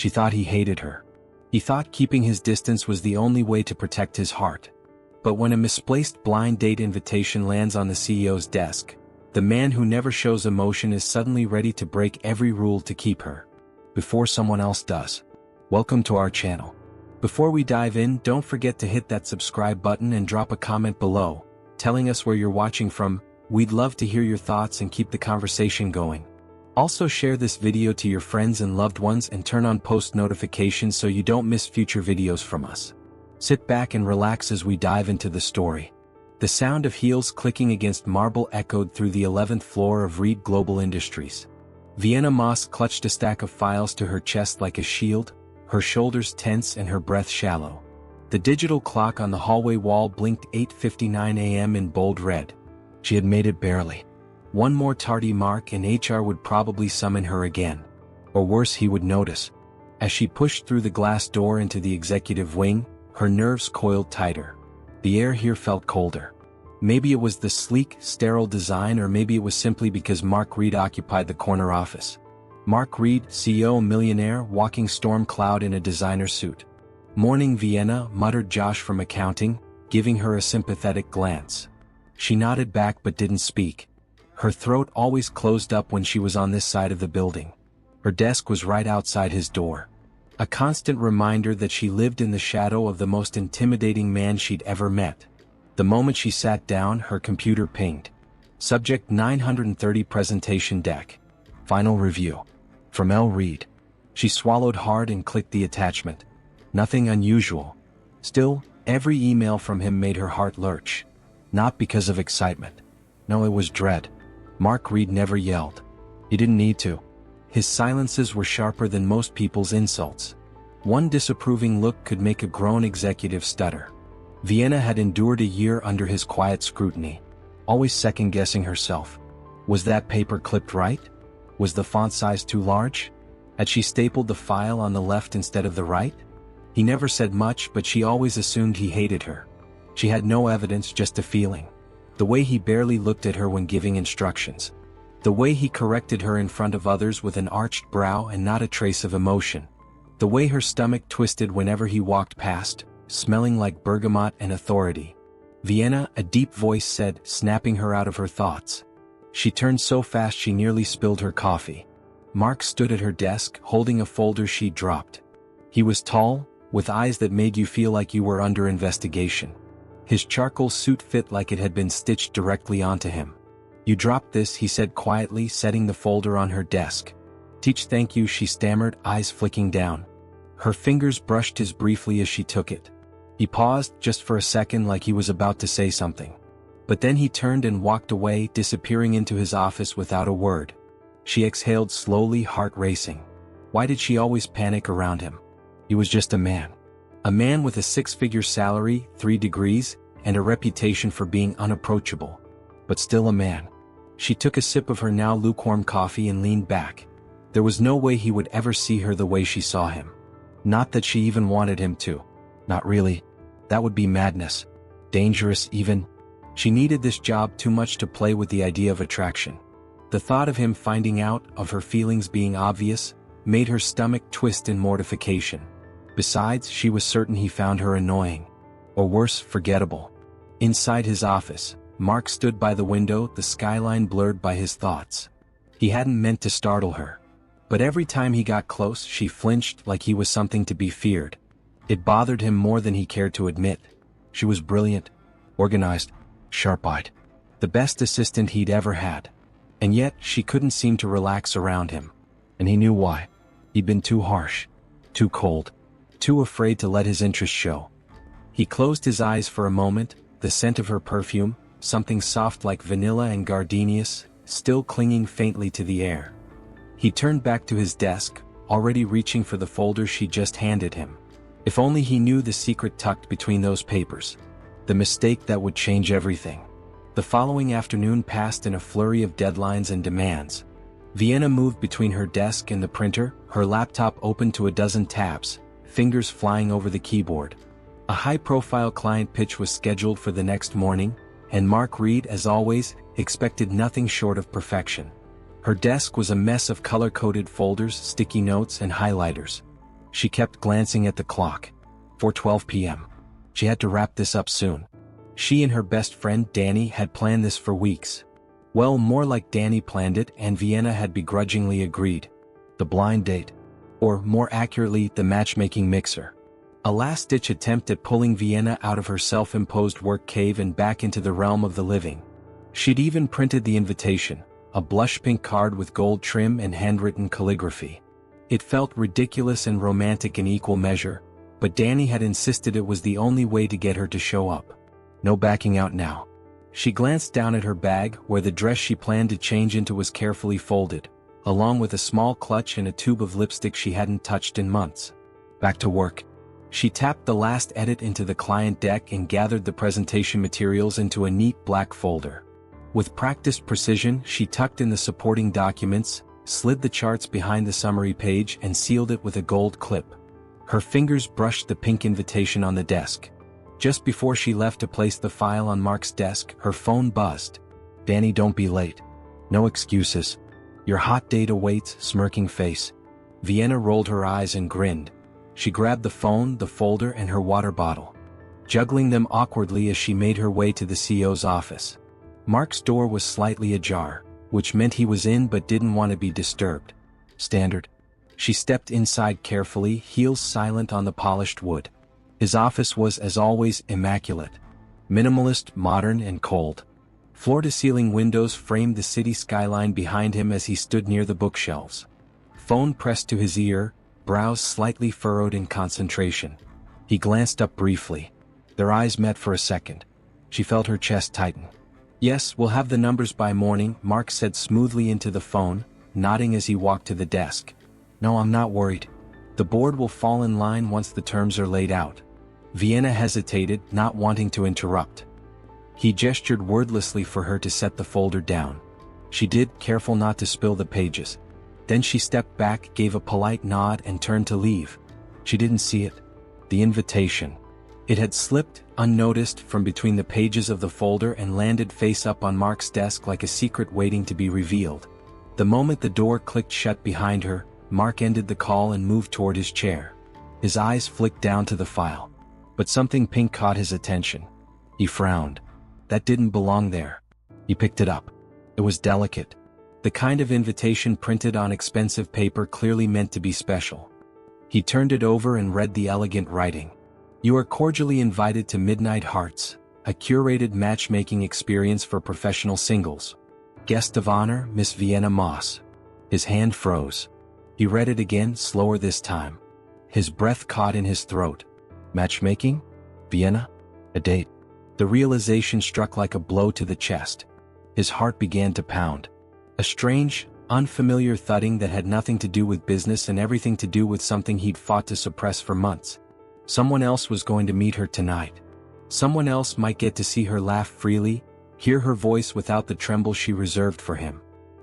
She thought he hated her. He thought keeping his distance was the only way to protect his heart. But when a misplaced blind date invitation lands on the CEO's desk, the man who never shows emotion is suddenly ready to break every rule to keep her. Before someone else does. Welcome to our channel. Before we dive in, don't forget to hit that subscribe button and drop a comment below, telling us where you're watching from. We'd love to hear your thoughts and keep the conversation going. Also share this video to your friends and loved ones and turn on post notifications so you don't miss future videos from us. Sit back and relax as we dive into the story. The sound of heels clicking against marble echoed through the 11th floor of Reed Global Industries. Vienna Moss clutched a stack of files to her chest like a shield, her shoulders tense and her breath shallow. The digital clock on the hallway wall blinked 8:59 a.m. in bold red. She had made it barely. One more tardy mark and HR would probably summon her again. Or worse, he would notice. As she pushed through the glass door into the executive wing, her nerves coiled tighter. The air here felt colder. Maybe it was the sleek, sterile design, or maybe it was simply because Mark Reed occupied the corner office. Mark Reed, CEO millionaire, walking storm cloud in a designer suit. "Morning, Vienna," muttered Josh from accounting, giving her a sympathetic glance. She nodded back but didn't speak. Her throat always closed up when she was on this side of the building. Her desk was right outside his door. A constant reminder that she lived in the shadow of the most intimidating man she'd ever met. The moment she sat down, her computer pinged. Subject 930 presentation deck. Final review. From L. Reed. She swallowed hard and clicked the attachment. Nothing unusual. Still, every email from him made her heart lurch. Not because of excitement. No, it was dread. Mark Reed never yelled. He didn't need to. His silences were sharper than most people's insults. One disapproving look could make a grown executive stutter. Vienna had endured a year under his quiet scrutiny, always second-guessing herself. Was that paper clipped right? Was the font size too large? Had she stapled the file on the left instead of the right? He never said much, but she always assumed he hated her. She had no evidence, just a feeling. The way he barely looked at her when giving instructions. The way he corrected her in front of others with an arched brow and not a trace of emotion. The way her stomach twisted whenever he walked past, smelling like bergamot and authority. "Vienna," a deep voice said, snapping her out of her thoughts. She turned so fast she nearly spilled her coffee. Mark stood at her desk, holding a folder she'd dropped. He was tall, with eyes that made you feel like you were under investigation. His charcoal suit fit like it had been stitched directly onto him. "You dropped this," he said quietly, setting the folder on her desk. Thank you," she stammered, eyes flicking down. Her fingers brushed his briefly as she took it. He paused, just for a second, like he was about to say something. But then he turned and walked away, disappearing into his office without a word. She exhaled slowly, heart racing. Why did she always panic around him? He was just a man. A man with a six-figure salary, 3 degrees, and a reputation for being unapproachable. But still a man. She took a sip of her now lukewarm coffee and leaned back. There was no way he would ever see her the way she saw him. Not that she even wanted him to. Not really. That would be madness. Dangerous even. She needed this job too much to play with the idea of attraction. The thought of him finding out, of her feelings being obvious, made her stomach twist in mortification. Besides, she was certain he found her annoying. Or worse, forgettable. Inside his office, Mark stood by the window, the skyline blurred by his thoughts. He hadn't meant to startle her. But every time he got close, she flinched like he was something to be feared. It bothered him more than he cared to admit. She was brilliant, organized, sharp-eyed. The best assistant he'd ever had. And yet, she couldn't seem to relax around him. And he knew why. He'd been too harsh. Too cold. Too afraid to let his interest show. He closed his eyes for a moment, the scent of her perfume, something soft like vanilla and gardenias, still clinging faintly to the air. He turned back to his desk, already reaching for the folder she just handed him. If only he knew the secret tucked between those papers. The mistake that would change everything. The following afternoon passed in a flurry of deadlines and demands. Vienna moved between her desk and the printer, her laptop open to a dozen tabs, fingers flying over the keyboard. A high-profile client pitch was scheduled for the next morning, and Mark Reed, as always, expected nothing short of perfection. Her desk was a mess of color-coded folders, sticky notes, and highlighters. She kept glancing at the clock. 4:12 p.m. She had to wrap this up soon. She and her best friend Danny had planned this for weeks. Well, more like Danny planned it and Vienna had begrudgingly agreed. The blind date. Or, more accurately, the matchmaking mixer. A last-ditch attempt at pulling Vienna out of her self-imposed work cave and back into the realm of the living. She'd even printed the invitation, a blush-pink card with gold trim and handwritten calligraphy. It felt ridiculous and romantic in equal measure, but Danny had insisted it was the only way to get her to show up. No backing out now. She glanced down at her bag where the dress she planned to change into was carefully folded, along with a small clutch and a tube of lipstick she hadn't touched in months. Back to work. She tapped the last edit into the client deck and gathered the presentation materials into a neat black folder. With practiced precision, she tucked in the supporting documents, slid the charts behind the summary page and sealed it with a gold clip. Her fingers brushed the pink invitation on the desk. Just before she left to place the file on Mark's desk, her phone buzzed. "Danny, don't be late. No excuses. Your hot date awaits," smirking face. Vienna rolled her eyes and grinned. She grabbed the phone, the folder, and her water bottle, juggling them awkwardly as she made her way to the CEO's office. Mark's door was slightly ajar, which meant he was in but didn't want to be disturbed. Standard. She stepped inside carefully, heels silent on the polished wood. His office was, as always, immaculate. Minimalist, modern, and cold. Floor-to-ceiling windows framed the city skyline behind him as he stood near the bookshelves. Phone pressed to his ear, brows slightly furrowed in concentration. He glanced up briefly. Their eyes met for a second. She felt her chest tighten. "Yes, we'll have the numbers by morning," Mark said smoothly into the phone, nodding as he walked to the desk. "No, I'm not worried. The board will fall in line once the terms are laid out." Vienna hesitated, not wanting to interrupt. He gestured wordlessly for her to set the folder down. She did, careful not to spill the pages. Then she stepped back, gave a polite nod and turned to leave. She didn't see it. The invitation. It had slipped, unnoticed, from between the pages of the folder and landed face up on Mark's desk like a secret waiting to be revealed. The moment the door clicked shut behind her, Mark ended the call and moved toward his chair. His eyes flicked down to the file. But something pink caught his attention. He frowned. That didn't belong there. He picked it up. It was delicate. The kind of invitation printed on expensive paper clearly meant to be special. He turned it over and read the elegant writing. "You are cordially invited to Midnight Hearts, a curated matchmaking experience for professional singles. Guest of honor, Miss Vienna Moss." His hand froze. He read it again, slower this time. His breath caught in his throat. Matchmaking? Vienna? A date? The realization struck like a blow to the chest. His heart began to pound. A strange, unfamiliar thudding that had nothing to do with business and everything to do with something he'd fought to suppress for months. Someone else was going to meet her tonight. Someone else might get to see her laugh freely, hear her voice without the tremble she reserved for him.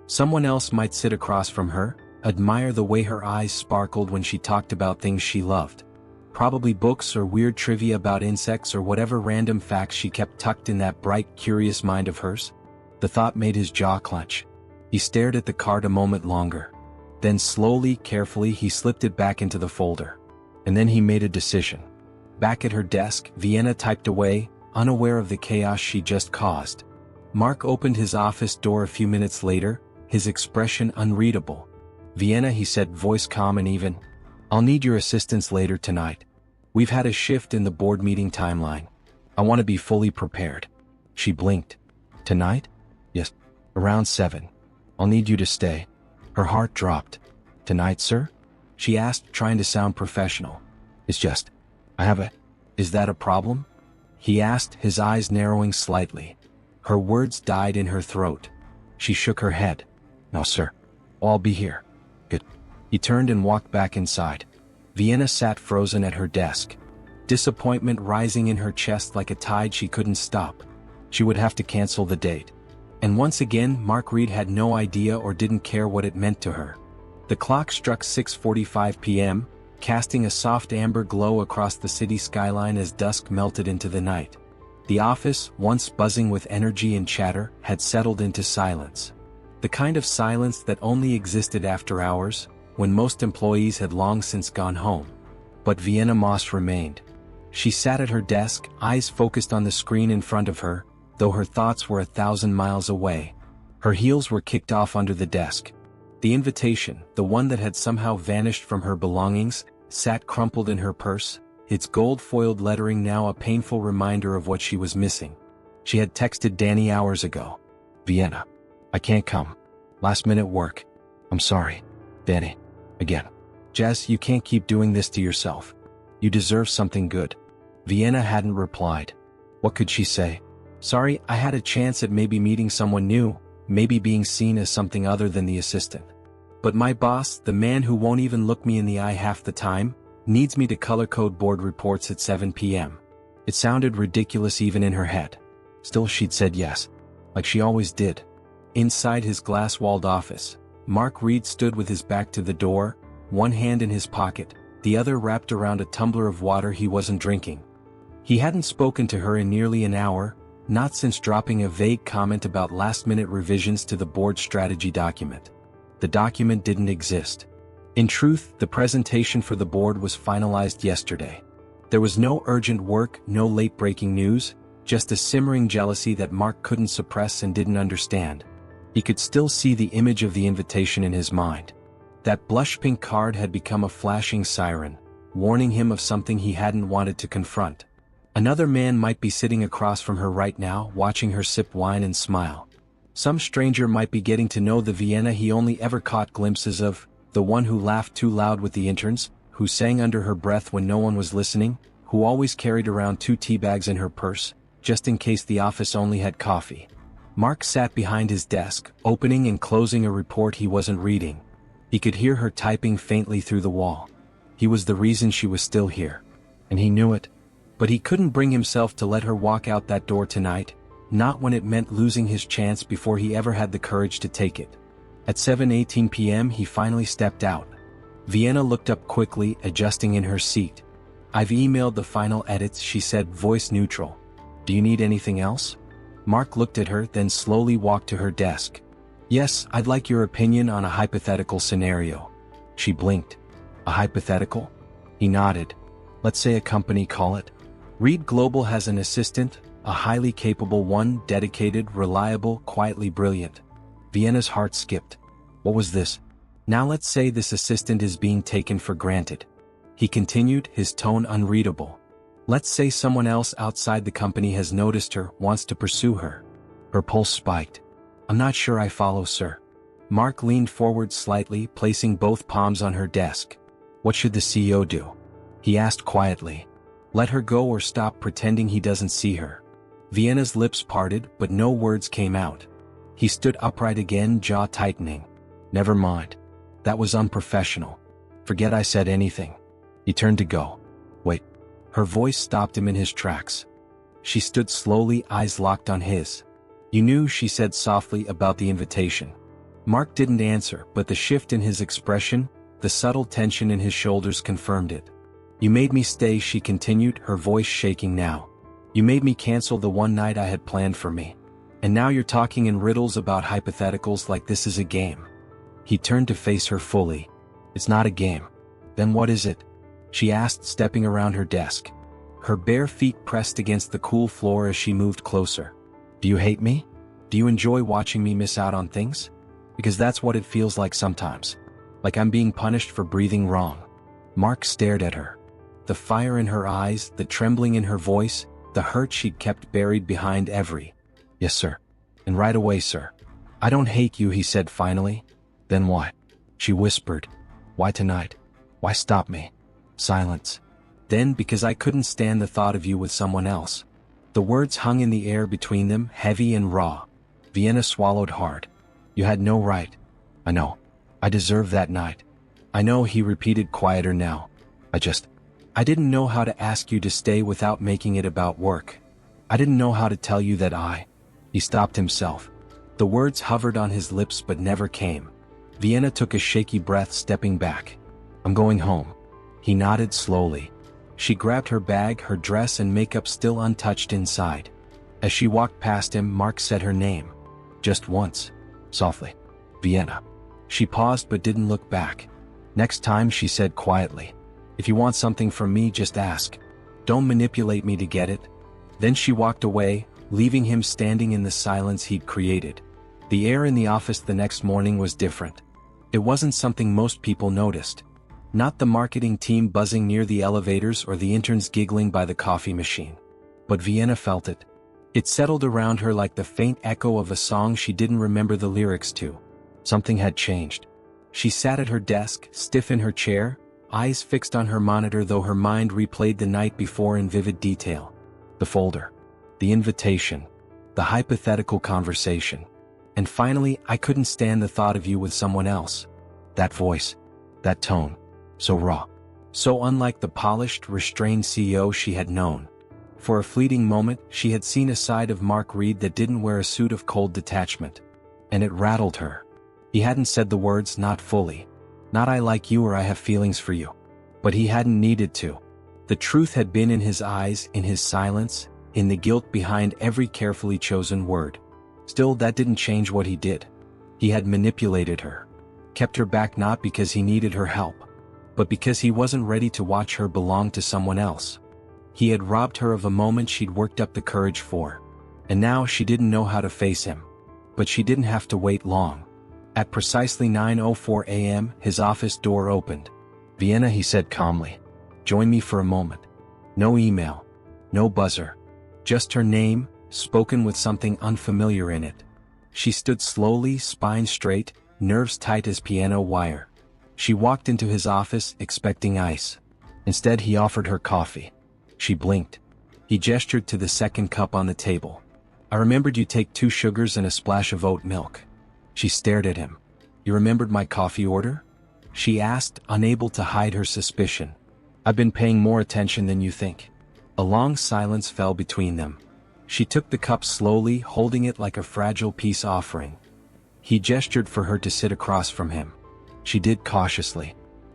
Someone else might sit across from her, admire the way her eyes sparkled when she talked about things she loved. Probably books or weird trivia about insects or whatever random facts she kept tucked in that bright, curious mind of hers. The thought made his jaw clench. He stared at the card a moment longer. Then slowly, carefully, he slipped it back into the folder. And then he made a decision. Back at her desk, Vienna typed away, unaware of the chaos she just caused. Mark opened his office door a few minutes later, his expression unreadable. "Vienna," he said, voice calm and even. "I'll need your assistance later tonight. We've had a shift in the board meeting timeline. I want to be fully prepared." She blinked. "Tonight?" "Yes. Around 7. I'll need you to stay." Her heart dropped. "Tonight, sir?" she asked, trying to sound professional. "It's just, Is that a problem?" he asked, his eyes narrowing slightly. Her words died in her throat. She shook her head. "No, sir. I'll be here." "Good." He turned and walked back inside. Vienna sat frozen at her desk. Disappointment rising in her chest like a tide she couldn't stop. She would have to cancel the date. And once again, Mark Reed had no idea or didn't care what it meant to her. The clock struck 6:45 p.m., casting a soft amber glow across the city skyline as dusk melted into the night. The office, once buzzing with energy and chatter, had settled into silence. The kind of silence that only existed after hours, when most employees had long since gone home. But Vienna Moss remained. She sat at her desk, eyes focused on the screen in front of her, though her thoughts were 1,000 miles away. Her heels were kicked off under the desk. The invitation, the one that had somehow vanished from her belongings, sat crumpled in her purse, its gold-foiled lettering now a painful reminder of what she was missing. She had texted Danny hours ago. "Vienna. I can't come. Last-minute work. I'm sorry. Danny. Again. Jess, you can't keep doing this to yourself. You deserve something good." Vienna hadn't replied. What could she say? "Sorry, I had a chance at maybe meeting someone new, maybe being seen as something other than the assistant. But my boss, the man who won't even look me in the eye half the time, needs me to color code board reports at 7 p.m. It sounded ridiculous even in her head. Still she'd said yes. Like she always did. Inside his glass-walled office, Mark Reed stood with his back to the door, one hand in his pocket, the other wrapped around a tumbler of water he wasn't drinking. He hadn't spoken to her in nearly an hour, not since dropping a vague comment about last-minute revisions to the board strategy document. The document didn't exist. In truth, the presentation for the board was finalized yesterday. There was no urgent work, no late-breaking news, just a simmering jealousy that Mark couldn't suppress and didn't understand. He could still see the image of the invitation in his mind. That blush-pink card had become a flashing siren, warning him of something he hadn't wanted to confront. Another man might be sitting across from her right now, watching her sip wine and smile. Some stranger might be getting to know the Vienna he only ever caught glimpses of, the one who laughed too loud with the interns, who sang under her breath when no one was listening, who always carried around 2 tea bags in her purse, just in case the office only had coffee. Mark sat behind his desk, opening and closing a report he wasn't reading. He could hear her typing faintly through the wall. He was the reason she was still here. And he knew it. But he couldn't bring himself to let her walk out that door tonight, not when it meant losing his chance before he ever had the courage to take it. At 7:18 p.m. he finally stepped out. Vienna looked up quickly, adjusting in her seat. "I've emailed the final edits," she said, voice neutral. "Do you need anything else?" Mark looked at her, then slowly walked to her desk. "Yes, I'd like your opinion on a hypothetical scenario." She blinked. "A hypothetical?" He nodded. "Let's say a company, call it Reed Global, has an assistant, a highly capable one, dedicated, reliable, quietly brilliant." Vienna's heart skipped. What was this? "Now let's say this assistant is being taken for granted." He continued, his tone unreadable. "Let's say someone else outside the company has noticed her, wants to pursue her." Her pulse spiked. "I'm not sure I follow, sir." Mark leaned forward slightly, placing both palms on her desk. "What should the CEO do?" he asked quietly. "Let her go or stop pretending he doesn't see her?" Vienna's lips parted, but no words came out. He stood upright again, jaw tightening. "Never mind. That was unprofessional. Forget I said anything." He turned to go. "Wait." Her voice stopped him in his tracks. She stood slowly, eyes locked on his. "You knew," she said softly, "about the invitation." Mark didn't answer, but the shift in his expression, the subtle tension in his shoulders confirmed it. "You made me stay," she continued, her voice shaking now. "You made me cancel the one night I had planned for me. And now you're talking in riddles about hypotheticals like this is a game." He turned to face her fully. "It's not a game." "Then what is it?" she asked, stepping around her desk. Her bare feet pressed against the cool floor as she moved closer. "Do you hate me? Do you enjoy watching me miss out on things? Because that's what it feels like sometimes. Like I'm being punished for breathing wrong." Mark stared at her. The fire in her eyes, the trembling in her voice, the hurt she'd kept buried behind every "Yes, sir. And right away, sir." "I don't hate you," he said finally. "Then why?" she whispered. "Why tonight? Why stop me?" Silence. "Then because I couldn't stand the thought of you with someone else." The words hung in the air between them, heavy and raw. Vienna swallowed hard. "You had no right." "I know. I deserved that night." "I know," he repeated, quieter now. I didn't know how to ask you to stay without making it about work. I didn't know how to tell you that He stopped himself. The words hovered on his lips but never came. Vienna took a shaky breath, stepping back. "I'm going home." He nodded slowly. She grabbed her bag, her dress and makeup still untouched inside. As she walked past him, Mark said her name. Just once. Softly. "Vienna." She paused but didn't look back. "Next time," she said quietly. If you want something from me, just ask. Don't manipulate me to get it." Then she walked away, leaving him standing in the silence he'd created. The air in the office the next morning was different. It wasn't something most people noticed. Not the marketing team buzzing near the elevators or the interns giggling by the coffee machine. But Vienna felt it. It settled around her like the faint echo of a song she didn't remember the lyrics to. Something had changed. She sat at her desk, stiff in her chair, eyes fixed on her monitor, though her mind replayed the night before in vivid detail. The folder. The invitation. The hypothetical conversation. And finally, "I couldn't stand the thought of you with someone else." That voice. That tone. So raw. So unlike the polished, restrained CEO she had known. For a fleeting moment, she had seen a side of Mark Reed that didn't wear a suit of cold detachment. And it rattled her. He hadn't said the words, not fully. Not "I like you" or "I have feelings for you." But he hadn't needed to. The truth had been in his eyes, in his silence, in the guilt behind every carefully chosen word. Still, that didn't change what he did. He had manipulated her. Kept her back not because he needed her help, but because he wasn't ready to watch her belong to someone else. He had robbed her of a moment she'd worked up the courage for. And now she didn't know how to face him. But she didn't have to wait long. At precisely 9:04 a.m., his office door opened. "Vienna," he said calmly. "Join me for a moment." No email. No buzzer. Just her name, spoken with something unfamiliar in it. She stood slowly, spine straight, nerves tight as piano wire. She walked into his office, expecting ice. Instead, he offered her coffee. She blinked. He gestured to the second cup on the table. "I remembered you take 2 sugars and a splash of oat milk." She stared at him. "You remembered my coffee order?" she asked, unable to hide her suspicion. "I've been paying more attention than you think." A long silence fell between them. She took the cup slowly, holding it like a fragile peace offering. He gestured for her to sit across from him. She did cautiously.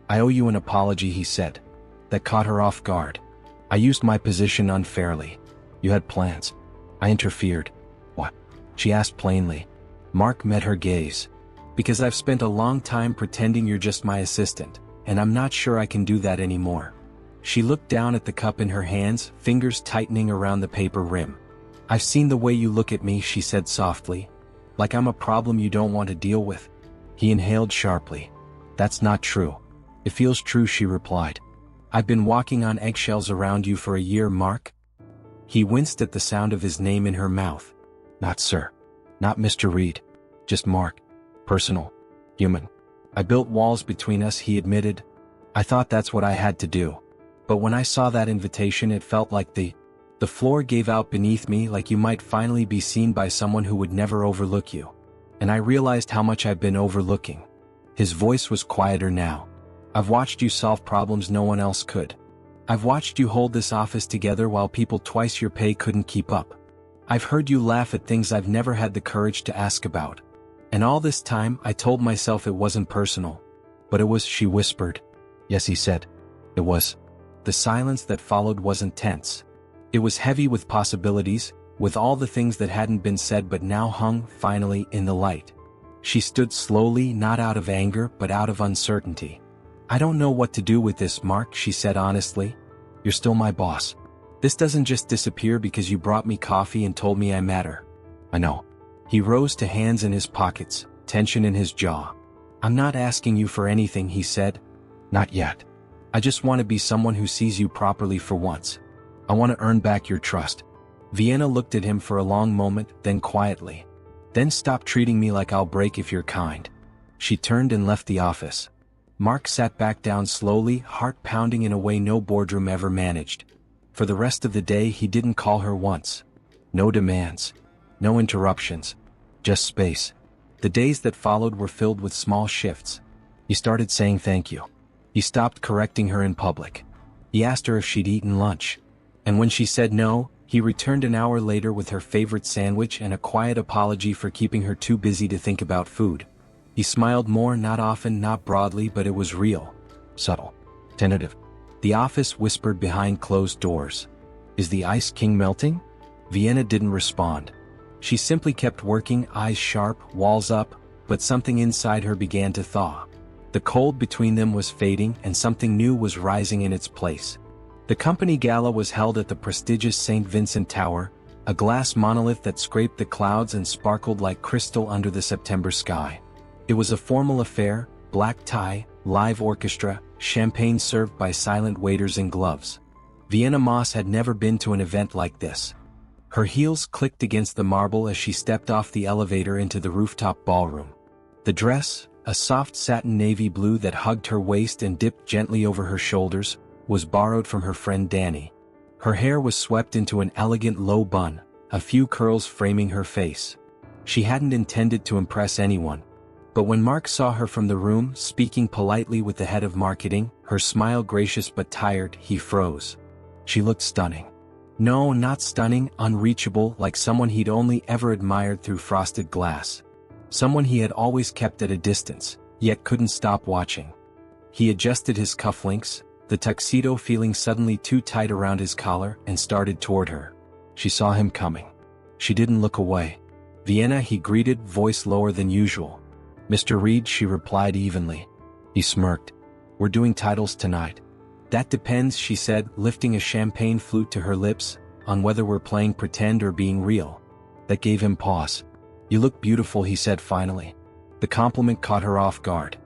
"I owe you an apology," he said. That caught her off guard. "I used my position unfairly. You had plans. I interfered." "What?" she asked plainly. Mark met her gaze. "Because I've spent a long time pretending you're just my assistant, and I'm not sure I can do that anymore." She looked down at the cup in her hands, fingers tightening around the paper rim. "I've seen the way you look at me," she said softly. "Like I'm a problem you don't want to deal with." He inhaled sharply. "That's not true." "It feels true," she replied. "I've been walking on eggshells around you for a year, Mark." He winced at the sound of his name in her mouth. "Not sir. Not Mr. Reed. Just Mark. Personal. Human. I built walls between us," he admitted. "I thought that's what I had to do. But when I saw that invitation, it felt like the floor gave out beneath me, like you might finally be seen by someone who would never overlook you. And I realized how much I've been overlooking." His voice was quieter now. "I've watched you solve problems no one else could. I've watched you hold this office together while people twice your pay couldn't keep up. I've heard you laugh at things I've never had the courage to ask about. And all this time, I told myself it wasn't personal. But it was," she whispered. "Yes," he said. "It was." The silence that followed wasn't tense. It was heavy with possibilities, with all the things that hadn't been said but now hung, finally, in the light. She stood slowly, not out of anger, but out of uncertainty. "I don't know what to do with this, Mark," she said honestly. "You're still my boss. This doesn't just disappear because you brought me coffee and told me I matter." "I know." He rose to hands in his pockets, tension in his jaw. "I'm not asking you for anything," he said. "Not yet. I just want to be someone who sees you properly for once. I want to earn back your trust." Vienna looked at him for a long moment, then quietly. "Then stop treating me like I'll break if you're kind." She turned and left the office. Mark sat back down slowly, heart pounding in a way no boardroom ever managed. For the rest of the day he didn't call her once. No demands. No interruptions. Just space. The days that followed were filled with small shifts. He started saying thank you. He stopped correcting her in public. He asked her if she'd eaten lunch. And when she said no, he returned an hour later with her favorite sandwich and a quiet apology for keeping her too busy to think about food. He smiled more, not often, not broadly, but it was real. Subtle. Tentative. The office whispered behind closed doors. "Is the ice king melting?" Vienna didn't respond. She simply kept working, eyes sharp, walls up, but something inside her began to thaw. The cold between them was fading and something new was rising in its place. The company gala was held at the prestigious St. Vincent Tower, a glass monolith that scraped the clouds and sparkled like crystal under the September sky. It was a formal affair, black tie, live orchestra, champagne served by silent waiters in gloves. Vienna Moss had never been to an event like this. Her heels clicked against the marble as she stepped off the elevator into the rooftop ballroom. The dress, a soft satin navy blue that hugged her waist and dipped gently over her shoulders, was borrowed from her friend Danny. Her hair was swept into an elegant low bun, a few curls framing her face. She hadn't intended to impress anyone. But when Mark saw her from the room, speaking politely with the head of marketing, her smile gracious but tired, he froze. She looked stunning. No, not stunning, unreachable, like someone he'd only ever admired through frosted glass. Someone he had always kept at a distance, yet couldn't stop watching. He adjusted his cufflinks, the tuxedo feeling suddenly too tight around his collar, and started toward her. She saw him coming. She didn't look away. "Vienna," he greeted, voice lower than usual. "Mr. Reed," she replied evenly. He smirked. "We're doing titles tonight." "That depends," she said, lifting a champagne flute to her lips, "on whether we're playing pretend or being real." That gave him pause. "You look beautiful," he said finally. The compliment caught her off guard.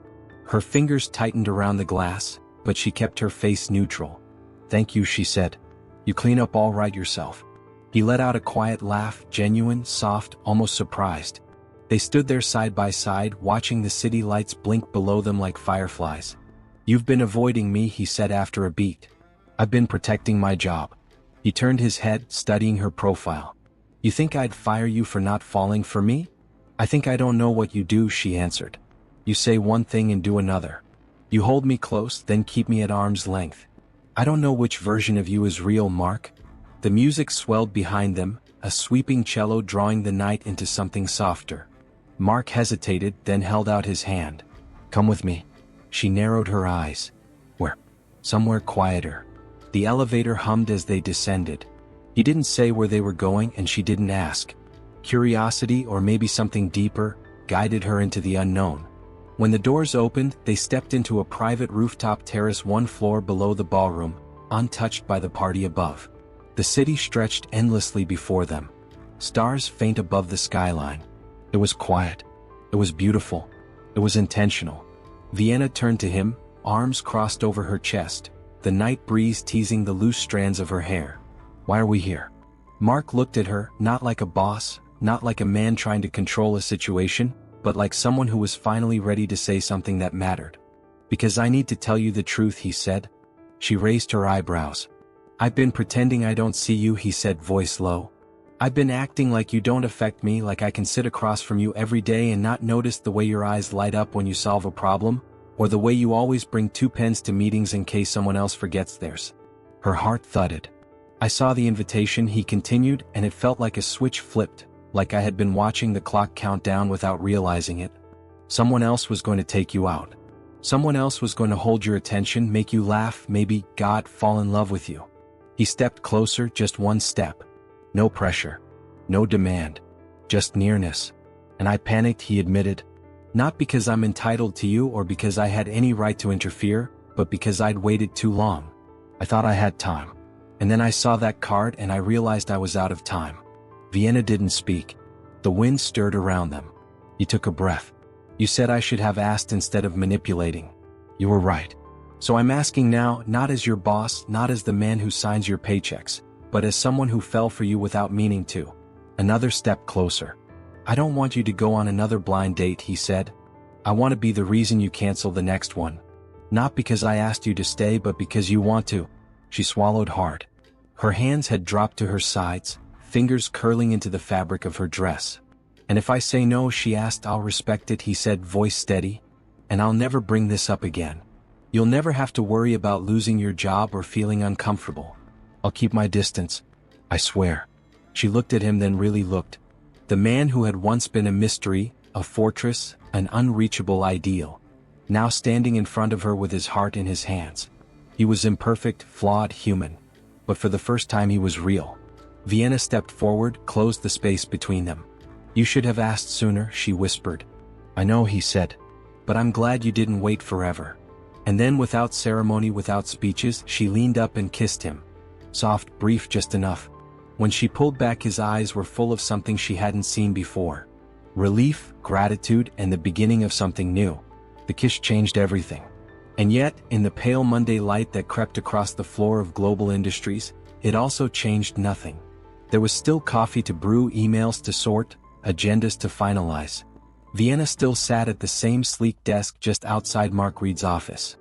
Her fingers tightened around the glass, but she kept her face neutral. "Thank you," she said. "You clean up all right yourself." He let out a quiet laugh, genuine, soft, almost surprised. They stood there side by side, watching the city lights blink below them like fireflies. "You've been avoiding me," he said after a beat. "I've been protecting my job." He turned his head, studying her profile. "You think I'd fire you for not falling for me?" "I think I don't know what you do," she answered. "You say one thing and do another. You hold me close, then keep me at arm's length. I don't know which version of you is real, Mark." The music swelled behind them, a sweeping cello drawing the night into something softer. Mark hesitated, then held out his hand. "Come with me." She narrowed her eyes. "Where?" "Somewhere quieter." The elevator hummed as they descended. He didn't say where they were going and she didn't ask. Curiosity, or maybe something deeper, guided her into the unknown. When the doors opened, they stepped into a private rooftop terrace one floor below the ballroom, untouched by the party above. The city stretched endlessly before them. Stars faint above the skyline. It was quiet. It was beautiful. It was intentional. Vienna turned to him, arms crossed over her chest, the night breeze teasing the loose strands of her hair. "Why are we here?" Mark looked at her, not like a boss, not like a man trying to control a situation, but like someone who was finally ready to say something that mattered. "Because I need to tell you the truth," he said. She raised her eyebrows. "I've been pretending I don't see you," he said, voice low. "I've been acting like you don't affect me, like I can sit across from you every day and not notice the way your eyes light up when you solve a problem, or the way you always bring 2 pens to meetings in case someone else forgets theirs." Her heart thudded. "I saw the invitation," he continued, "and it felt like a switch flipped, like I had been watching the clock count down without realizing it. Someone else was going to take you out. Someone else was going to hold your attention, make you laugh, maybe, God, fall in love with you." He stepped closer, just one step. No pressure. No demand. Just nearness. "And I panicked," he admitted. "Not because I'm entitled to you or because I had any right to interfere, but because I'd waited too long. I thought I had time. And then I saw that card and I realized I was out of time." Vienna didn't speak. The wind stirred around them. He took a breath. "You said I should have asked instead of manipulating. You were right. So I'm asking now, not as your boss, not as the man who signs your paychecks, but as someone who fell for you without meaning to." Another step closer. "I don't want you to go on another blind date," he said. "I want to be the reason you cancel the next one. Not because I asked you to stay, but because you want to." She swallowed hard. Her hands had dropped to her sides, fingers curling into the fabric of her dress. "And if I say no," she asked, "I'll respect it," he said, voice steady. "And I'll never bring this up again. You'll never have to worry about losing your job or feeling uncomfortable. I'll keep my distance. I swear." She looked at him, then really looked. The man who had once been a mystery, a fortress, an unreachable ideal. Now standing in front of her with his heart in his hands. He was imperfect, flawed, human. But for the first time he was real. Vienna stepped forward, closed the space between them. "You should have asked sooner," she whispered. "I know," he said. but I'm glad you didn't wait forever." And then without ceremony, without speeches, she leaned up and kissed him. Soft, brief, just enough. When she pulled back, his eyes were full of something she hadn't seen before. Relief, gratitude, and the beginning of something new. The kiss changed everything. And yet, in the pale Monday light that crept across the floor of Global Industries, it also changed nothing. There was still coffee to brew, emails to sort, agendas to finalize. Vienna still sat at the same sleek desk just outside Mark Reed's office.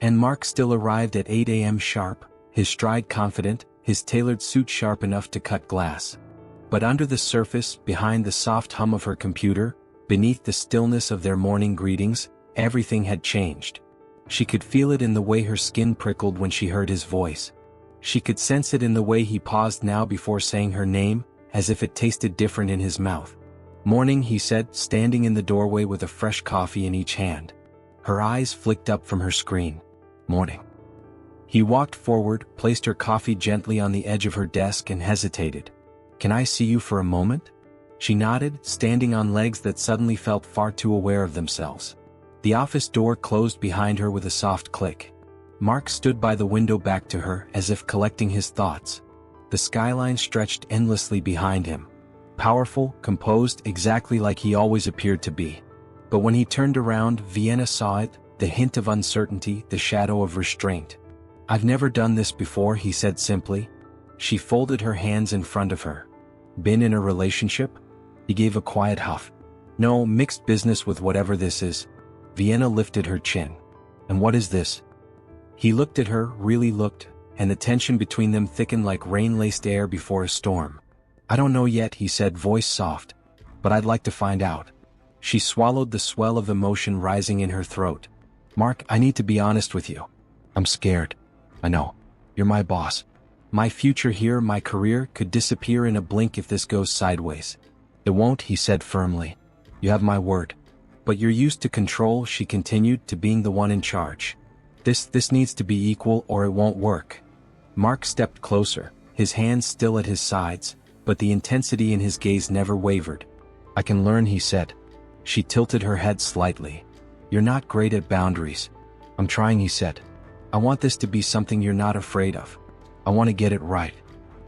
And Mark still arrived at 8 a.m. sharp, his stride confident, his tailored suit sharp enough to cut glass. But under the surface, behind the soft hum of her computer, beneath the stillness of their morning greetings, everything had changed. She could feel it in the way her skin prickled when she heard his voice. She could sense it in the way he paused now before saying her name, as if it tasted different in his mouth. "Morning," he said, standing in the doorway with a fresh coffee in each hand. Her eyes flicked up from her screen. "Morning." He walked forward, placed her coffee gently on the edge of her desk and hesitated. "Can I see you for a moment?" She nodded, standing on legs that suddenly felt far too aware of themselves. The office door closed behind her with a soft click. Mark stood by the window back to her, as if collecting his thoughts. The skyline stretched endlessly behind him. Powerful, composed, exactly like he always appeared to be. But when he turned around, Vienna saw it, the hint of uncertainty, the shadow of restraint. "I've never done this before," he said simply. She folded her hands in front of her. "Been in a relationship?" He gave a quiet huff. "No, mixed business with whatever this is." Vienna lifted her chin. "And what is this?" He looked at her, really looked, and the tension between them thickened like rain-laced air before a storm. "I don't know yet," he said, voice soft. "But I'd like to find out." She swallowed the swell of emotion rising in her throat. "Mark, I need to be honest with you. I'm scared. I know. You're my boss. My future here, my career, could disappear in a blink if this goes sideways." "It won't," he said firmly. "You have my word." "But you're used to control," she continued, "to being the one in charge. This needs to be equal or it won't work." Mark stepped closer, his hands still at his sides, but the intensity in his gaze never wavered. "I can learn," he said. She tilted her head slightly. "You're not great at boundaries." "I'm trying," he said. "I want this to be something you're not afraid of. I want to get it right."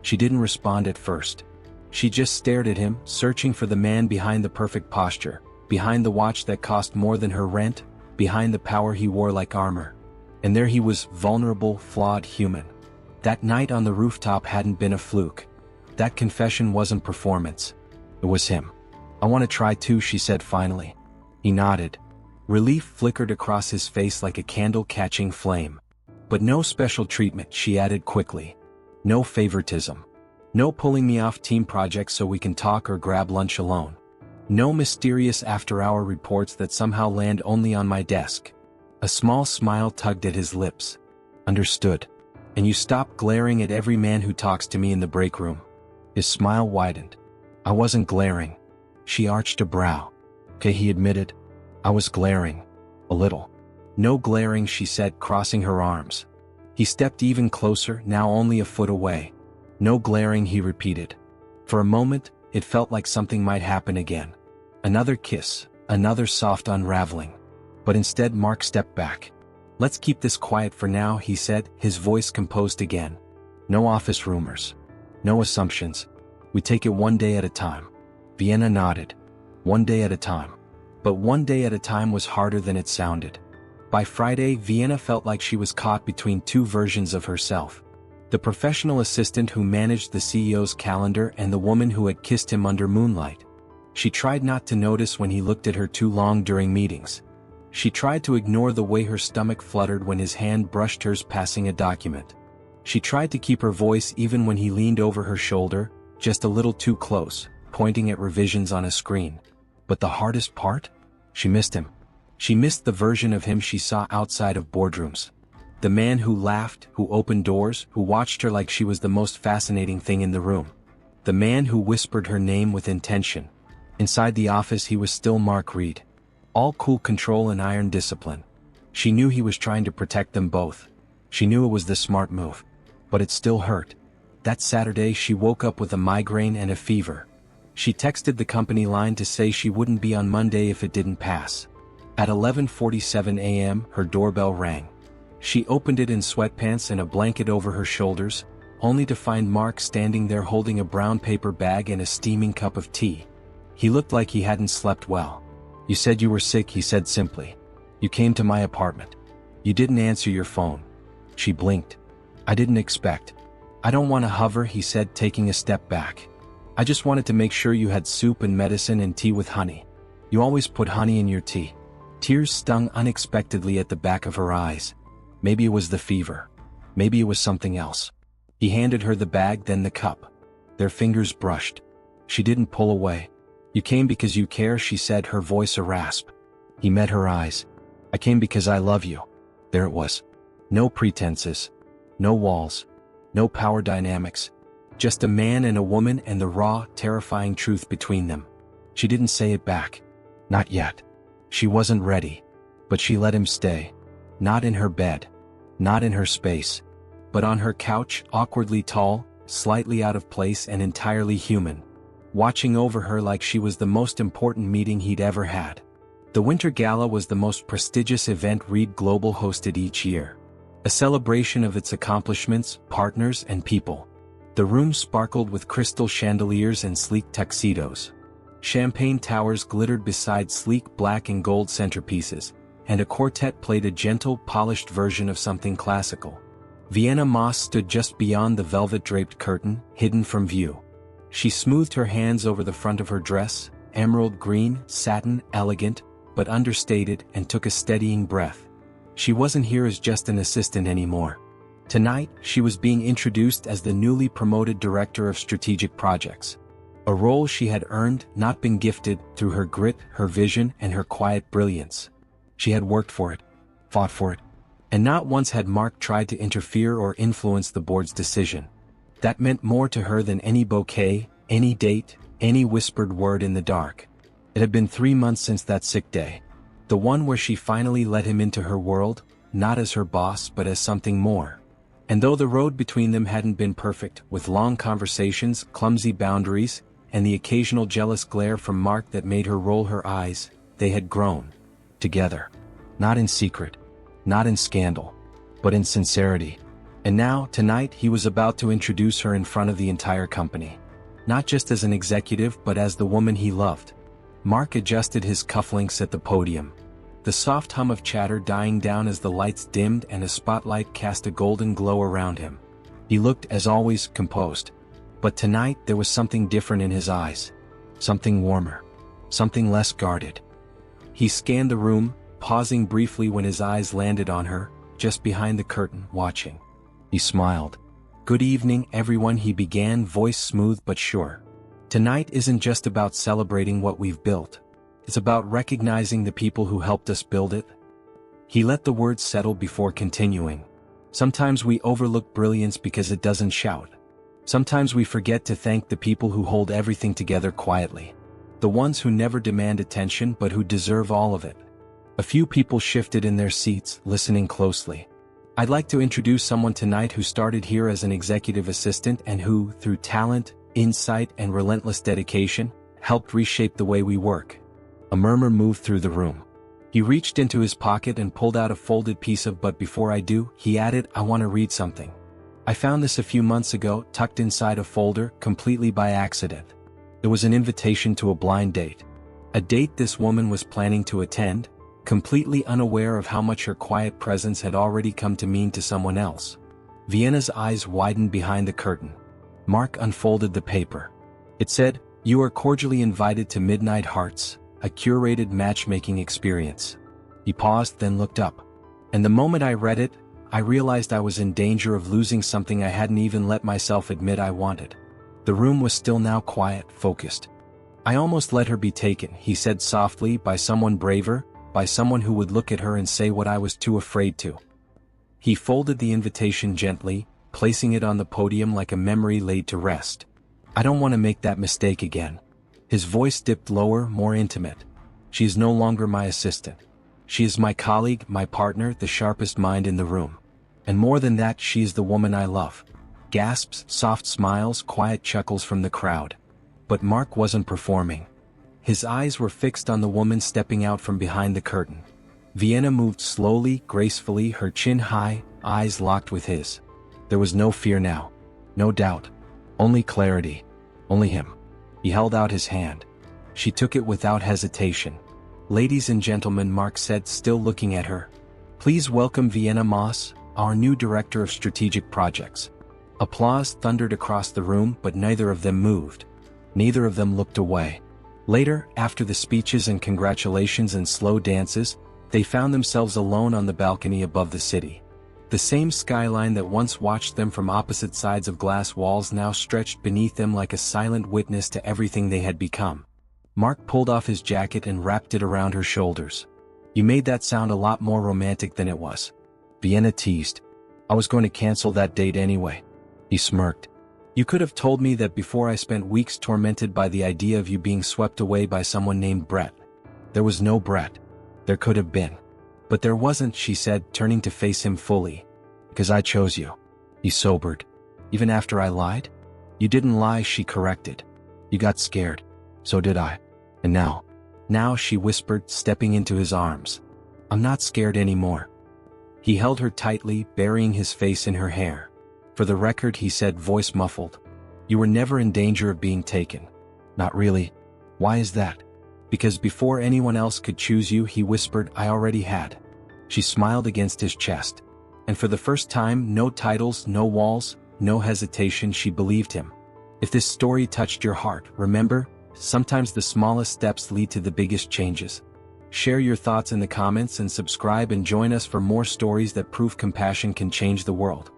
She didn't respond at first. She just stared at him, searching for the man behind the perfect posture, behind the watch that cost more than her rent, behind the power he wore like armor. And there he was, vulnerable, flawed, human. That night on the rooftop hadn't been a fluke. That confession wasn't performance. It was him. "I want to try too," she said finally. He nodded. Relief flickered across his face like a candle catching flame. "But no special treatment," she added quickly. "No favoritism. No pulling me off team projects so we can talk or grab lunch alone. No mysterious after-hour reports that somehow land only on my desk." A small smile tugged at his lips. "Understood. And you stop glaring at every man who talks to me in the break room." His smile widened. "I wasn't glaring." She arched a brow. "Okay," he admitted. "I was glaring. A little." "No glaring," she said, crossing her arms. He stepped even closer, now only a foot away. "No glaring," he repeated. For a moment, it felt like something might happen again. Another kiss, another soft unraveling. But instead Mark stepped back. "Let's keep this quiet for now," he said, his voice composed again. "No office rumors. No assumptions. We take it one day at a time." Vienna nodded. One day at a time. But one day at a time was harder than it sounded. By Friday, Vienna felt like she was caught between two versions of herself. The professional assistant who managed the CEO's calendar and the woman who had kissed him under moonlight. She tried not to notice when he looked at her too long during meetings. She tried to ignore the way her stomach fluttered when his hand brushed hers passing a document. She tried to keep her voice even when he leaned over her shoulder, just a little too close, pointing at revisions on a screen. But the hardest part? She missed him. She missed the version of him she saw outside of boardrooms. The man who laughed, who opened doors, who watched her like she was the most fascinating thing in the room. The man who whispered her name with intention. Inside the office he was still Mark Reed. All cool control and iron discipline. She knew he was trying to protect them both. She knew it was the smart move. But it still hurt. That Saturday she woke up with a migraine and a fever. She texted the company line to say she wouldn't be on Monday if it didn't pass. At 11:47 a.m., her doorbell rang. She opened it in sweatpants and a blanket over her shoulders, only to find Mark standing there holding a brown paper bag and a steaming cup of tea. He looked like he hadn't slept well. "You said you were sick," he said simply. "You came to my apartment. You didn't answer your phone." She blinked. "I didn't expect." "I don't want to hover," he said, taking a step back. "I just wanted to make sure you had soup and medicine and tea with honey. You always put honey in your tea." Tears stung unexpectedly at the back of her eyes. Maybe it was the fever. Maybe it was something else. He handed her the bag, then the cup. Their fingers brushed. She didn't pull away. "You came because you care," she said, her voice a rasp. He met her eyes. "I came because I love you." There it was. No pretenses. No walls. No power dynamics. Just a man and a woman and the raw, terrifying truth between them. She didn't say it back. Not yet. She wasn't ready. But she let him stay. Not in her bed. Not in her space. But on her couch, awkwardly tall, slightly out of place and entirely human. Watching over her like she was the most important meeting he'd ever had. The Winter Gala was the most prestigious event Reed Global hosted each year. A celebration of its accomplishments, partners and people. The room sparkled with crystal chandeliers and sleek tuxedos. Champagne towers glittered beside sleek black and gold centerpieces, and a quartet played a gentle, polished version of something classical. Vienna Moss stood just beyond the velvet-draped curtain, hidden from view. She smoothed her hands over the front of her dress, emerald green, satin, elegant, but understated, and took a steadying breath. She wasn't here as just an assistant anymore. Tonight, she was being introduced as the newly promoted Director of Strategic Projects. A role she had earned, not been gifted, through her grit, her vision, and her quiet brilliance. She had worked for it, fought for it, and not once had Mark tried to interfere or influence the board's decision. That meant more to her than any bouquet, any date, any whispered word in the dark. It had been 3 months since that sick day. The one where she finally let him into her world, not as her boss but as something more. And though the road between them hadn't been perfect, with long conversations, clumsy boundaries, and the occasional jealous glare from Mark that made her roll her eyes, they had grown. Together. Not in secret. Not in scandal. But in sincerity. And now, tonight, he was about to introduce her in front of the entire company. Not just as an executive but as the woman he loved. Mark adjusted his cufflinks at the podium. The soft hum of chatter dying down as the lights dimmed and a spotlight cast a golden glow around him. He looked, as always, composed. But tonight there was something different in his eyes. Something warmer. Something less guarded. He scanned the room, pausing briefly when his eyes landed on her, just behind the curtain, watching. He smiled. "Good evening, everyone," he began, voice smooth but sure. "Tonight isn't just about celebrating what we've built. It's about recognizing the people who helped us build it." He let the words settle before continuing. "Sometimes we overlook brilliance because it doesn't shout. Sometimes we forget to thank the people who hold everything together quietly. The ones who never demand attention but who deserve all of it." A few people shifted in their seats, listening closely. "I'd like to introduce someone tonight who started here as an executive assistant and who, through talent, insight, and relentless dedication, helped reshape the way we work." A murmur moved through the room. He reached into his pocket and pulled out a folded piece of "But before I do," he added, "I want to read something. I found this a few months ago, tucked inside a folder, completely by accident. It was an invitation to a blind date. A date this woman was planning to attend, completely unaware of how much her quiet presence had already come to mean to someone else." Vienna's eyes widened behind the curtain. Mark unfolded the paper. It said, "You are cordially invited to Midnight Hearts, a curated matchmaking experience." He paused, then looked up. And the moment I read it, I realized I was in danger of losing something I hadn't even let myself admit I wanted. The room was still now quiet, focused. "I almost let her be taken," he said softly, "by someone braver, by someone who would look at her and say what I was too afraid to." He folded the invitation gently, placing it on the podium like a memory laid to rest. "I don't want to make that mistake again." His voice dipped lower, more intimate. "She is no longer my assistant. She is my colleague, my partner, the sharpest mind in the room. And more than that, she is the woman I love." Gasps, soft smiles, quiet chuckles from the crowd. But Mark wasn't performing. His eyes were fixed on the woman stepping out from behind the curtain. Vienna moved slowly, gracefully, her chin high, eyes locked with his. There was no fear now. No doubt. Only clarity. Only him. He held out his hand. She took it without hesitation. "Ladies and gentlemen," Mark said, still looking at her. "Please welcome Vienna Moss, our new Director of Strategic Projects." Applause thundered across the room, but neither of them moved. Neither of them looked away. Later, after the speeches and congratulations and slow dances, they found themselves alone on the balcony above the city. The same skyline that once watched them from opposite sides of glass walls now stretched beneath them like a silent witness to everything they had become. Mark pulled off his jacket and wrapped it around her shoulders. "You made that sound a lot more romantic than it was," Vienna teased. "I was going to cancel that date anyway." He smirked. "You could have told me that before I spent weeks tormented by the idea of you being swept away by someone named Brett." "There was no Brett. There could have been. But there wasn't," she said, turning to face him fully. "Because I chose you." He sobered. "Even after I lied?" "You didn't lie," she corrected. "You got scared. So did I. And now," she whispered, stepping into his arms. "I'm not scared anymore." He held her tightly, burying his face in her hair. "For the record," he said, voice muffled, "you were never in danger of being taken." "Not really." "Why is that?" "Because before anyone else could choose you," he whispered, "I already had." She smiled against his chest. And for the first time, no titles, no walls, no hesitation, she believed him. If this story touched your heart, remember, sometimes the smallest steps lead to the biggest changes. Share your thoughts in the comments and subscribe and join us for more stories that prove compassion can change the world.